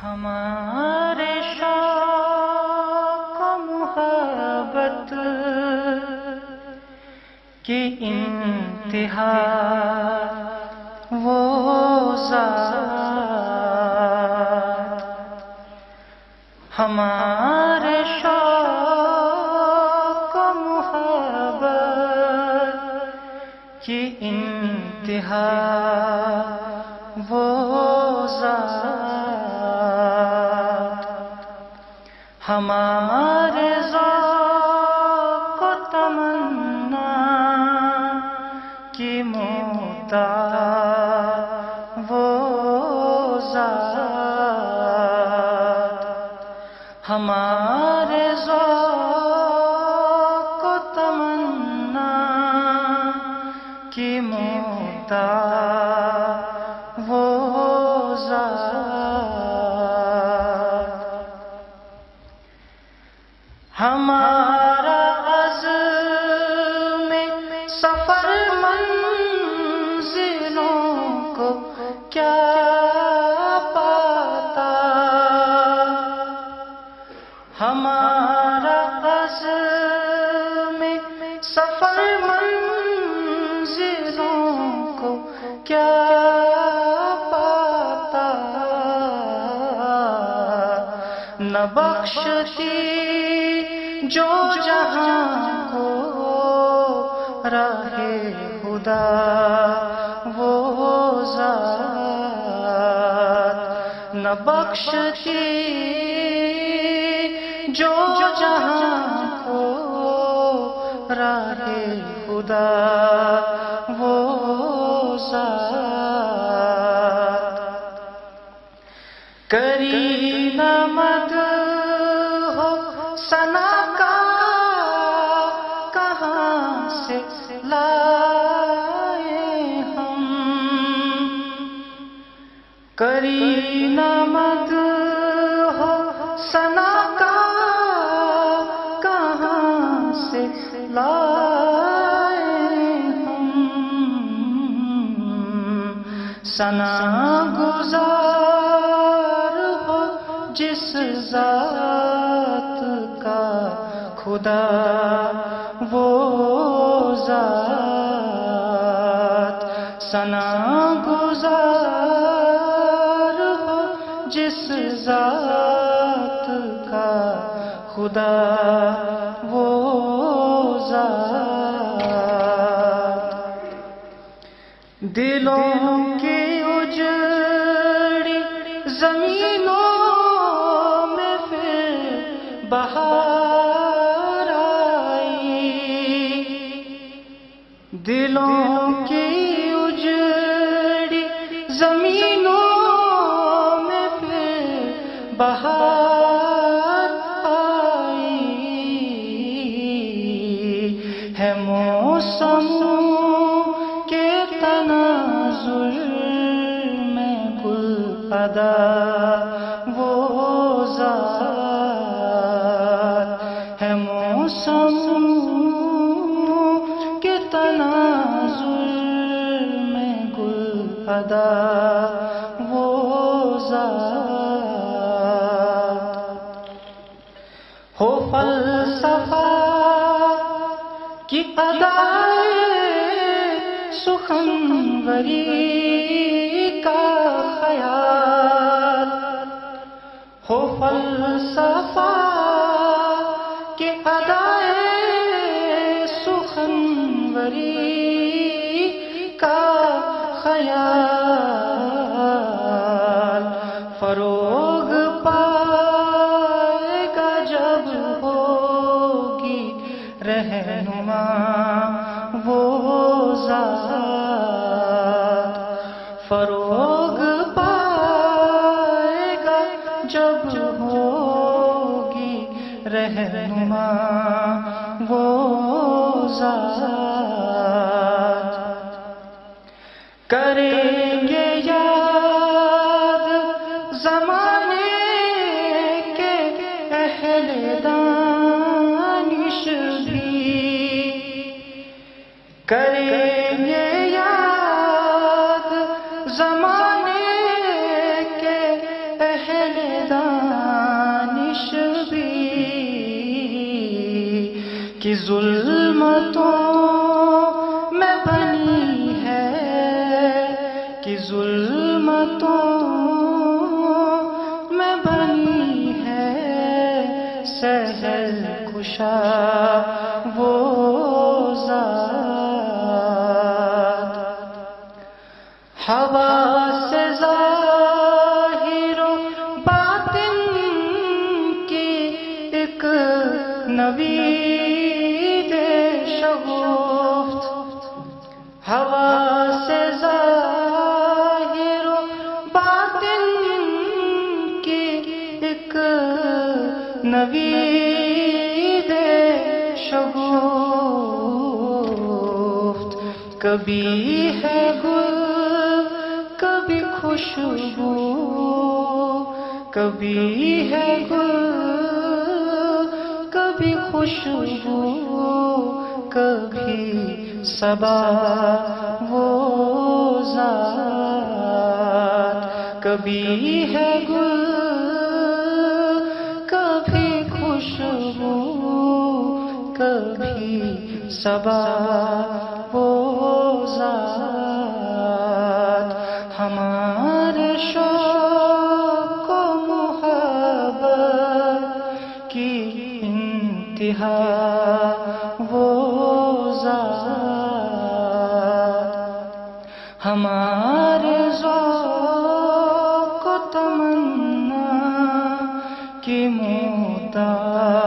ہمارے شوق و محبت کی انتہا وہ ذات، ہمارے شوق و محبت کی انتہا وہ ذات، ہمارے ذوق و تمنا کی محتاج وہ ذات، ہمارے ذوق و تمنا کی محتاج وہ ذات، ہمارا عزم سفر منزلوں کو کیا پاتا، ہمارا عزم سفر منزلوں کو کیا پاتا، نہ بخشتی جو جہاں کو راہ خدا وہ ذات، نہ بخشتی جو جہاں کو راہ خدا وہ ذات، کرینہ مد ہو ثنا کا کہاں سے لائے ہم، کرینہ مد ہو ثنا کا کہاں سے لائے ہم، ثنا گزار ہو جس ذات کا خدا وہ ذات، ثنا گزار ہو جس ذات کا خدا وہ ذات، دلوں کی اجڑی زمینوں میں پھر بہار آئی، دلوں کی اجڑی زمینوں میں پھر بہار آئی، ہے موسم کے تناظر میں گل ادا وہ ذات، ہے موسم کے تناظر میں گل ادا وہ ذات، ہو فلسفہ کی ادائے سخنوری کا خیال، ہو فلسفہ کی ادائے سخنوری کا خیال، فروغ پائے گا جب ہوگی رہنما وہ ذات، فروغ پائے گا جب ہوگی رہنما وہ ذات، کریں گے یاد زمانے کے اہل دانش بھی، کریں گے یاد زمانے کے اہل دانش بھی کہ ظلمتوں میں بنی ہے، کہ ظلمتوں میں بنی ہے، سحر کشا وہ ذات، ہوا سے ظاہر و باطن کی ایک نوید شگفت، ہوا سے ظاہر و باطن کی ایک نوید شگفت، کبھی ہے گل کبھی خوشبو، کبھی ہے گل کبھی خوشبو، کبھی صبا وہ ذات، کبھی ہے گل کبھی خوشبو، کبھی صبا وہ ذات، ہمارے شوق و محبت کی انتہا وہ ذات، ہمارے ذوق و تمنا کی محتاج